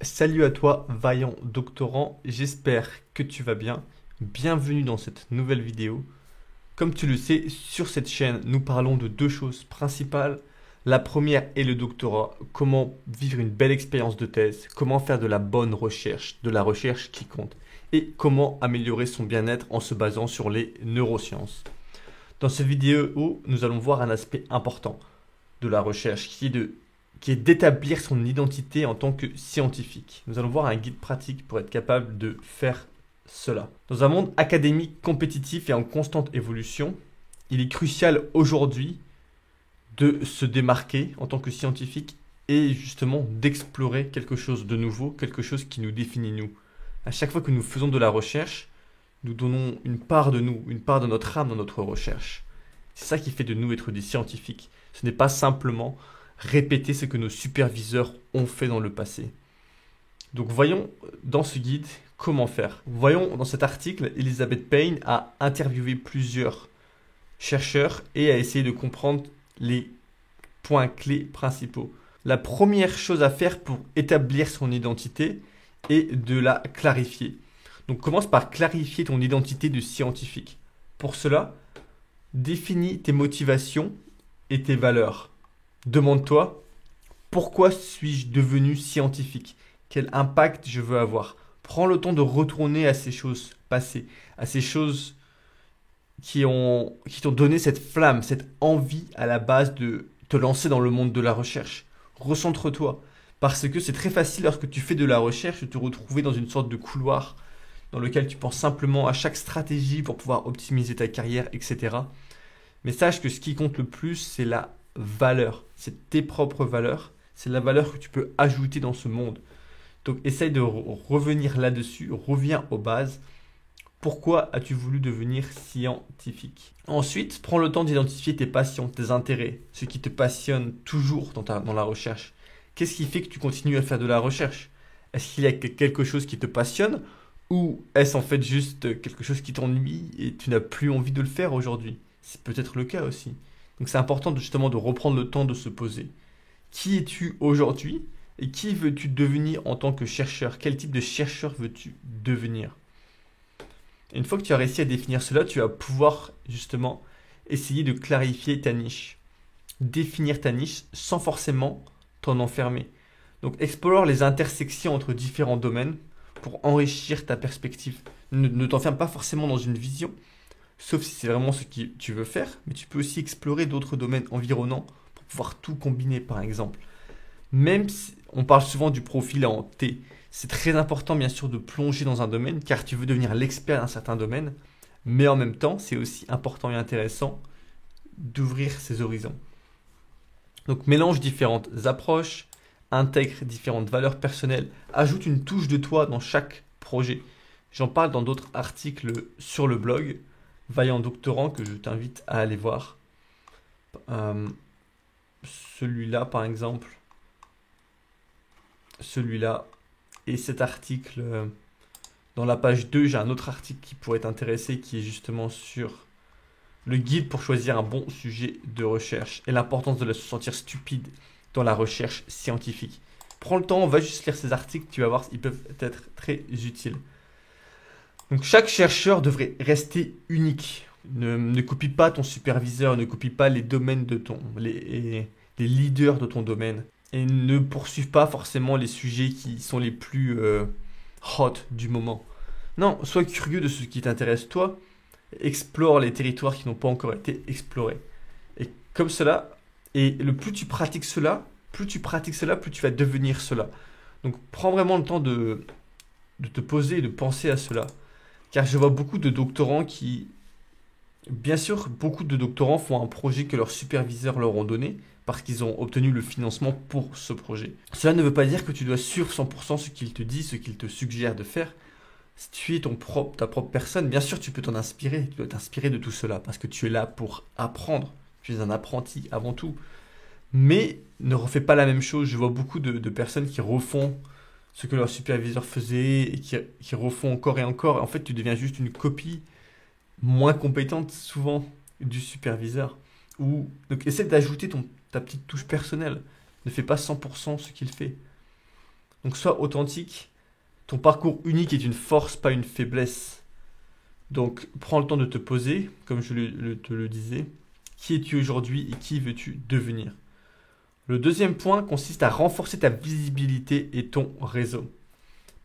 Salut à toi, vaillant doctorant, j'espère que tu vas bien. Bienvenue dans cette nouvelle vidéo. Comme tu le sais, sur cette chaîne, nous parlons de deux choses principales. La première est le doctorat, comment vivre une belle expérience de thèse, comment faire de la bonne recherche, de la recherche qui compte, et comment améliorer son bien-être en se basant sur les neurosciences. Dans cette vidéo, nous allons voir un aspect important de la recherche qui est d'établir son identité en tant que scientifique. Nous allons voir un guide pratique pour être capable de faire cela. Dans un monde académique compétitif et en constante évolution, il est crucial aujourd'hui de se démarquer en tant que scientifique et justement d'explorer quelque chose de nouveau, quelque chose qui nous définit nous. À chaque fois que nous faisons de la recherche, nous donnons une part de nous, une part de notre âme dans notre recherche. C'est ça qui fait de nous être des scientifiques. Ce n'est pas simplement répéter ce que nos superviseurs ont fait dans le passé. Donc voyons dans ce guide comment faire. Voyons dans cet article, Elizabeth Payne a interviewé plusieurs chercheurs et a essayé de comprendre les points clés principaux. La première chose à faire pour établir son identité est de la clarifier. Donc commence par clarifier ton identité de scientifique. Pour cela, définis tes motivations et tes valeurs. Demande-toi, pourquoi suis-je devenu scientifique? Quel impact je veux avoir? Prends le temps de retourner à ces choses passées, à ces choses qui t'ont donné cette flamme, cette envie à la base de te lancer dans le monde de la recherche. Recentre-toi, parce que c'est très facile lorsque tu fais de la recherche de te retrouver dans une sorte de couloir dans lequel tu penses simplement à chaque stratégie pour pouvoir optimiser ta carrière, etc. Mais sache que ce qui compte le plus, c'est la valeur. C'est tes propres valeurs. C'est la valeur que tu peux ajouter dans ce monde. Donc essaye de revenir là-dessus. Reviens aux bases. Pourquoi as-tu voulu devenir scientifique? Ensuite, prends le temps d'identifier tes passions, tes intérêts, ce qui te passionne toujours dans la recherche. Qu'est-ce qui fait que tu continues à faire de la recherche? Est-ce qu'il y a quelque chose qui te passionne ou est-ce en fait juste quelque chose qui t'ennuie et tu n'as plus envie de le faire aujourd'hui? C'est peut-être le cas aussi. Donc c'est important justement de reprendre le temps de se poser. Qui es-tu aujourd'hui et qui veux-tu devenir en tant que chercheur? Quel type de chercheur veux-tu devenir? Et une fois que tu as réussi à définir cela, tu vas pouvoir justement essayer de clarifier ta niche. Définir ta niche sans forcément t'en enfermer. Donc explore les intersections entre différents domaines pour enrichir ta perspective. Ne t'enferme pas forcément dans une vision, sauf si c'est vraiment ce que tu veux faire, mais tu peux aussi explorer d'autres domaines environnants pour pouvoir tout combiner par exemple. Même si on parle souvent du profil en T, c'est très important bien sûr de plonger dans un domaine car tu veux devenir l'expert d'un certain domaine, mais en même temps c'est aussi important et intéressant d'ouvrir ses horizons. Donc mélange différentes approches, intègre différentes valeurs personnelles, ajoute une touche de toi dans chaque projet. J'en parle dans d'autres articles sur le blog Vaillant Doctorant que je t'invite à aller voir. Euh, Celui-là par exemple, celui-là et cet article dans la page 2, j'ai un autre article qui pourrait t'intéresser qui est justement sur le guide pour choisir un bon sujet de recherche et l'importance de se sentir stupide dans la recherche scientifique. Prends le temps, va juste lire ces articles, tu vas voir, ils peuvent être très utiles. Donc chaque chercheur devrait rester unique. Ne copie pas ton superviseur, ne copie pas les domaines de les leaders de ton domaine. Et ne poursuive pas forcément les sujets qui sont les plus hot du moment. Non, sois curieux de ce qui t'intéresse toi. Explore les territoires qui n'ont pas encore été explorés. Et comme cela, et le plus tu pratiques cela, plus tu vas devenir cela. Donc prends vraiment le temps de te poser et de penser à cela. Car je vois beaucoup de doctorants qui... Bien sûr, beaucoup de doctorants font un projet que leurs superviseurs leur ont donné parce qu'ils ont obtenu le financement pour ce projet. Cela ne veut pas dire que tu dois suivre 100% ce qu'ils te disent, ce qu'ils te suggèrent de faire. Si tu es ta propre personne, bien sûr tu peux t'en inspirer, tu dois t'inspirer de tout cela parce que tu es là pour apprendre. Tu es un apprenti avant tout. Mais ne refais pas la même chose. Je vois beaucoup de personnes qui refont ce que leur superviseur faisait et qui refont encore et encore. En fait, tu deviens juste une copie moins compétente souvent du superviseur. Donc essaie d'ajouter ta petite touche personnelle. Ne fais pas 100% ce qu'il fait. Donc sois authentique. Ton parcours unique est une force, pas une faiblesse. Donc prends le temps de te poser, comme te le disais. Qui es-tu aujourd'hui et qui veux-tu devenir? Le deuxième point consiste à renforcer ta visibilité et ton réseau.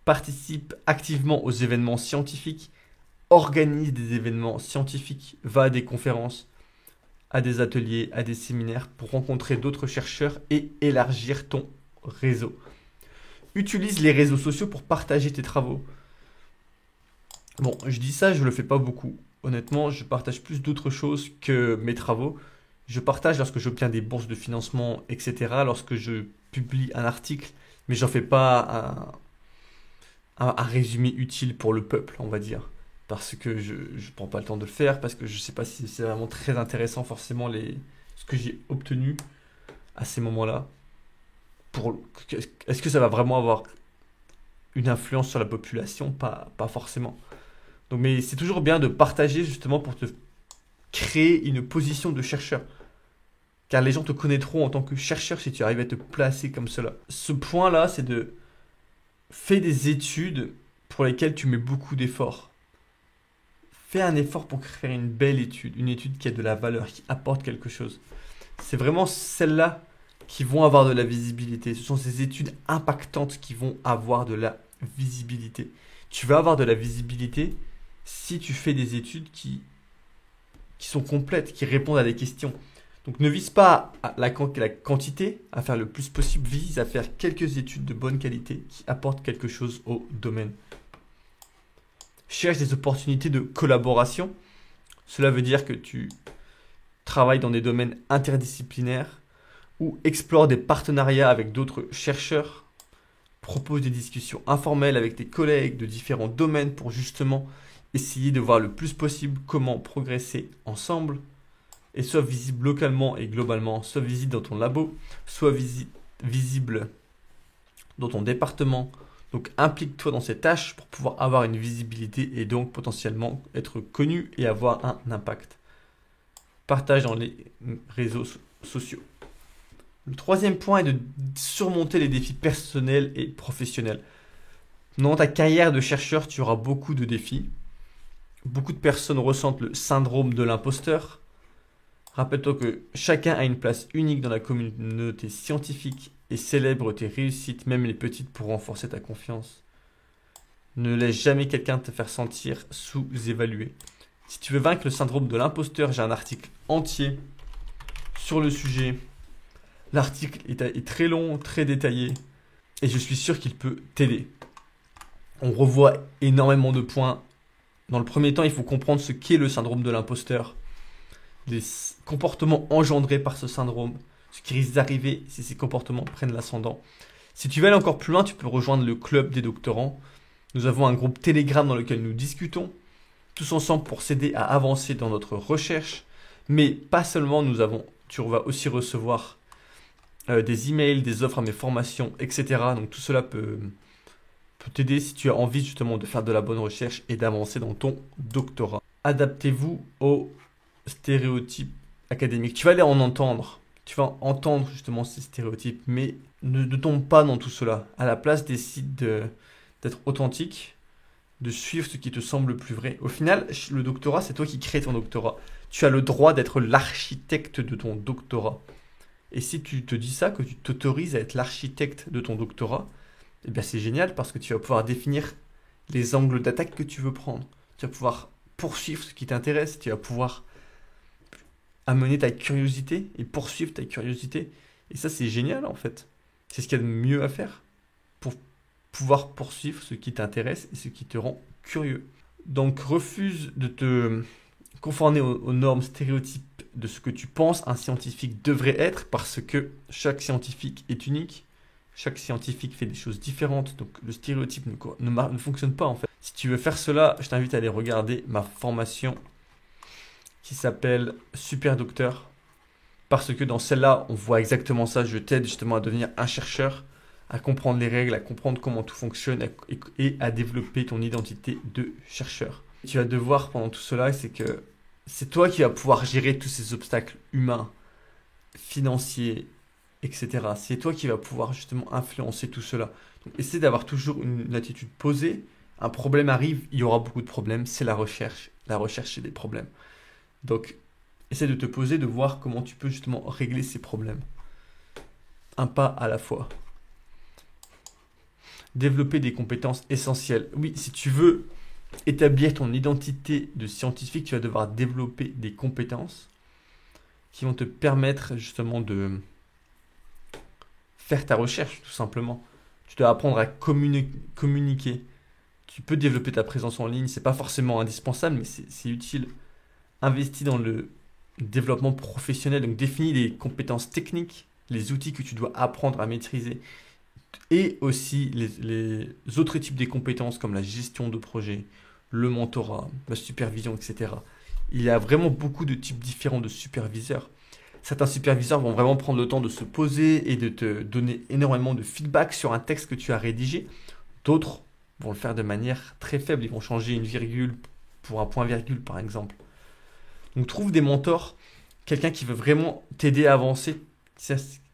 Participe activement aux événements scientifiques, organise des événements scientifiques, va à des conférences, à des ateliers, à des séminaires pour rencontrer d'autres chercheurs et élargir ton réseau. Utilise les réseaux sociaux pour partager tes travaux. Bon, je dis ça, je le fais pas beaucoup. Honnêtement, je partage plus d'autres choses que mes travaux. Je partage lorsque j'obtiens des bourses de financement, etc. Lorsque je publie un article, mais j'en fais pas un résumé utile pour le peuple, on va dire. Parce que je ne prends pas le temps de le faire, parce que je ne sais pas si c'est vraiment très intéressant forcément ce que j'ai obtenu à ces moments-là. Est-ce que ça va vraiment avoir une influence sur la population? Pas forcément. Donc, mais c'est toujours bien de partager justement pour te créer une position de chercheur. Car les gens te connaîtront en tant que chercheur si tu arrives à te placer comme cela. Ce point-là, c'est de faire des études pour lesquelles tu mets beaucoup d'efforts. Fais un effort pour faire une belle étude, une étude qui a de la valeur, qui apporte quelque chose. C'est vraiment celles-là qui vont avoir de la visibilité. Ce sont ces études impactantes qui vont avoir de la visibilité. Tu vas avoir de la visibilité si tu fais des études qui sont complètes, qui répondent à des questions. Donc ne vise pas à la quantité, à faire le plus possible, vise à faire quelques études de bonne qualité qui apportent quelque chose au domaine. Cherche des opportunités de collaboration. Cela veut dire que tu travailles dans des domaines interdisciplinaires ou explore des partenariats avec d'autres chercheurs. Propose des discussions informelles avec tes collègues de différents domaines pour justement essayer de voir le plus possible comment progresser ensemble. Et soit visible localement et globalement, soit visible dans ton labo, soit visible dans ton département. Donc implique-toi dans ces tâches pour pouvoir avoir une visibilité et donc potentiellement être connu et avoir un impact. Partage dans les réseaux sociaux. Le troisième point est de surmonter les défis personnels et professionnels. Dans ta carrière de chercheur, tu auras beaucoup de défis. Beaucoup de personnes ressentent le syndrome de l'imposteur. Rappelle-toi que chacun a une place unique dans la communauté scientifique et célèbre tes réussites, même les petites, pour renforcer ta confiance. Ne laisse jamais quelqu'un te faire sentir sous-évalué. Si tu veux vaincre le syndrome de l'imposteur, j'ai un article entier sur le sujet. L'article est très long, très détaillé, et je suis sûr qu'il peut t'aider. On revoit énormément de points. Dans le premier temps, il faut comprendre ce qu'est le syndrome de l'imposteur, les comportements engendrés par ce syndrome, ce qui risque d'arriver si ces comportements prennent l'ascendant. Si tu veux aller encore plus loin, tu peux rejoindre le club des doctorants. Nous avons un groupe Telegram dans lequel nous discutons, tous ensemble pour s'aider à avancer dans notre recherche. Mais pas seulement, tu vas aussi recevoir des emails, des offres à mes formations, etc. Donc tout cela peut t'aider si tu as envie justement de faire de la bonne recherche et d'avancer dans ton doctorat. Adaptez-vous aux stéréotypes académiques. Tu vas aller en entendre. Tu vas entendre justement ces stéréotypes, mais ne tombe pas dans tout cela. À la place, décide d'être authentique, de suivre ce qui te semble le plus vrai. Au final, le doctorat, c'est toi qui crées ton doctorat. Tu as le droit d'être l'architecte de ton doctorat. Et si tu te dis ça, que tu t'autorises à être l'architecte de ton doctorat, eh bien c'est génial parce que tu vas pouvoir définir les angles d'attaque que tu veux prendre. Tu vas pouvoir poursuivre ce qui t'intéresse, tu vas pouvoir amener ta curiosité et poursuivre ta curiosité. Et ça, c'est génial en fait. C'est ce qu'il y a de mieux à faire pour pouvoir poursuivre ce qui t'intéresse et ce qui te rend curieux. Donc refuse de te conformer aux normes stéréotypes de ce que tu penses un scientifique devrait être parce que chaque scientifique est unique. Chaque scientifique fait des choses différentes, donc le stéréotype ne fonctionne pas en fait. Si tu veux faire cela, je t'invite à aller regarder ma formation qui s'appelle Super Docteur. Parce que dans celle-là, on voit exactement ça. Je t'aide justement à devenir un chercheur, à comprendre les règles, à comprendre comment tout fonctionne et à développer ton identité de chercheur. Tu vas devoir pendant tout cela, c'est que c'est toi qui vas pouvoir gérer tous ces obstacles humains, financiers, etc. C'est toi qui vas pouvoir justement influencer tout cela. Donc, essaie d'avoir toujours une attitude posée. Un problème arrive, il y aura beaucoup de problèmes, c'est la recherche. La recherche, c'est des problèmes. Donc, essaie de te poser, de voir comment tu peux justement régler ces problèmes. Un pas à la fois. Développer des compétences essentielles. Oui, si tu veux établir ton identité de scientifique, tu vas devoir développer des compétences qui vont te permettre justement de faire ta recherche, tout simplement. Tu dois apprendre à communiquer. Tu peux développer ta présence en ligne, c'est pas forcément indispensable, mais c'est utile. Investis dans le développement professionnel, donc définis les compétences techniques, les outils que tu dois apprendre à maîtriser, et aussi les autres types des compétences comme la gestion de projet, le mentorat, la supervision, etc. Il y a vraiment beaucoup de types différents de superviseurs. Certains superviseurs vont vraiment prendre le temps de se poser et de te donner énormément de feedback sur un texte que tu as rédigé. D'autres vont le faire de manière très faible. Ils vont changer une virgule pour un point-virgule, par exemple. Donc trouve des mentors, quelqu'un qui veut vraiment t'aider à avancer,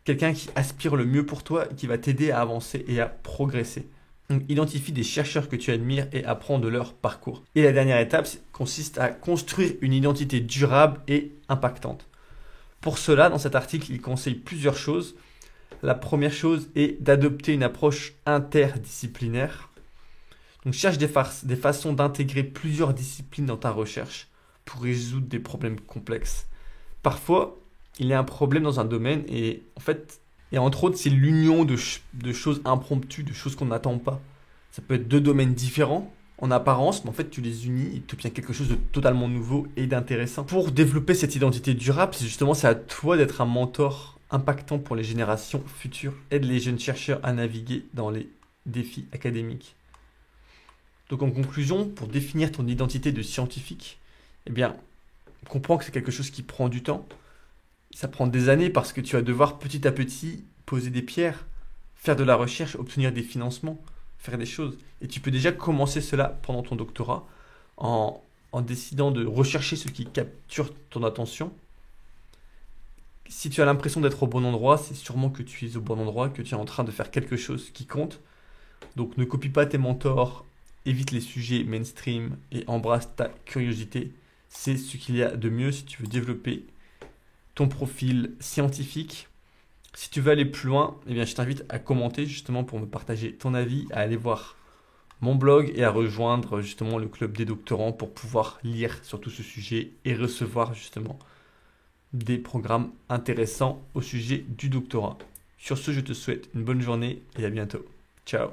quelqu'un qui aspire le mieux pour toi et qui va t'aider à avancer et à progresser. Donc identifie des chercheurs que tu admires et apprends de leur parcours. Et la dernière étape consiste à construire une identité durable et impactante. Pour cela, dans cet article, il conseille plusieurs choses. La première chose est d'adopter une approche interdisciplinaire. Donc cherche des façons d'intégrer plusieurs disciplines dans ta recherche pour résoudre des problèmes complexes. Parfois, il y a un problème dans un domaine et en fait, et entre autres, c'est l'union de choses impromptues, de choses qu'on n'attend pas. Ça peut être deux domaines différents en apparence, mais en fait, tu les unis et tu obtiens quelque chose de totalement nouveau et d'intéressant. Pour développer cette identité durable, c'est à toi d'être un mentor impactant pour les générations futures. Aide les jeunes chercheurs à naviguer dans les défis académiques. Donc en conclusion, pour définir ton identité de scientifique, eh bien, comprends que c'est quelque chose qui prend du temps. Ça prend des années parce que tu vas devoir petit à petit poser des pierres, faire de la recherche, obtenir des financements, faire des choses. Et tu peux déjà commencer cela pendant ton doctorat en décidant de rechercher ce qui capture ton attention. Si tu as l'impression d'être au bon endroit, c'est sûrement que tu es au bon endroit, que tu es en train de faire quelque chose qui compte. Donc ne copie pas tes mentors, évite les sujets mainstream et embrasse ta curiosité. C'est ce qu'il y a de mieux si tu veux développer ton profil scientifique. Si tu veux aller plus loin, eh bien, je t'invite à commenter justement pour me partager ton avis, à aller voir mon blog et à rejoindre justement le club des doctorants pour pouvoir lire sur tout ce sujet et recevoir justement des programmes intéressants au sujet du doctorat. Sur ce, je te souhaite une bonne journée et à bientôt. Ciao.